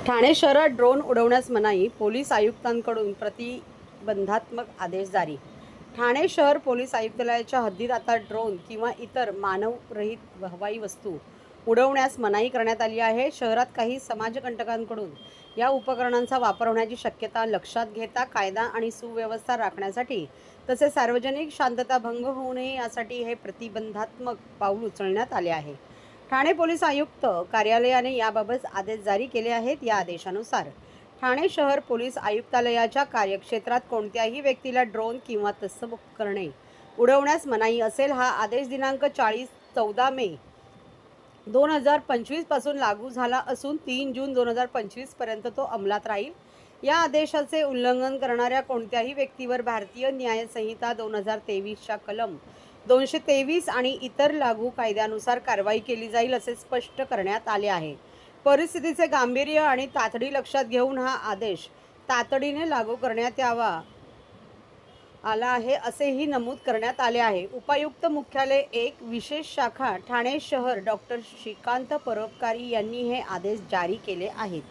ठाणे शहरात ड्रोन उडवण्यास मनाई, पोलीस आयुक्तांकडून प्रतिबंधात्मक आदेश जारी। ठाणे शहर पोलीस आयुक्तालयाच्या हद्दीत आता ड्रोन किंवा इतर मानवरहित हवाई वस्तू उडवण्यास मनाई करण्यात आली आहे। शहरात काही समाजकंटकांकडून या उपकरणांचा वापर होण्याची शक्यता लक्षात घेता कायदा आणि सुव्यवस्था राखण्यासाठी तसेच सार्वजनिक शांतता भंग होऊ नये यासाठी हे प्रतिबंधात्मक पाऊल उचलण्यात आले आहे। ठाणे पोलीस आयुक्त कार्यालयाने याबाबत आदेश जारी केले आहेत। या आदेशानुसार ठाणे शहर पोलीस आयुक्तालयाच्या कार्यक्षेत्रात कोणत्याही व्यक्तीला ड्रोन किंवा तत्सम उपकरणे उडवण्यास मनाई असेल। हा आदेश दिनांक 14 मे 2025 पासून लागू झाला असून 3 जून 2025 पर्यंत तो अंमलात राहील। या आदेशाचे उल्लंघन करणाऱ्या कोणत्याही व्यक्तीवर भारतीय न्याय संहिता 2023च्या कलम 223 आणि इतर लागू कायद्यानुसार कारवाई केली जाईल असे स्पष्ट करण्यात आले आहे। परिस्थितीचे गांभीर्य आणि तातडी लक्षात घेऊन हा आदेश तातडीने लागू करण्यात आला आहे असेही नमूद करण्यात आले आहे। उपायुक्त मुख्यालय 1 विशेष शाखा ठाणे शहर डॉ. श्रीकांत परोपकारी यांनी हे आदेश जारी केले आहेत।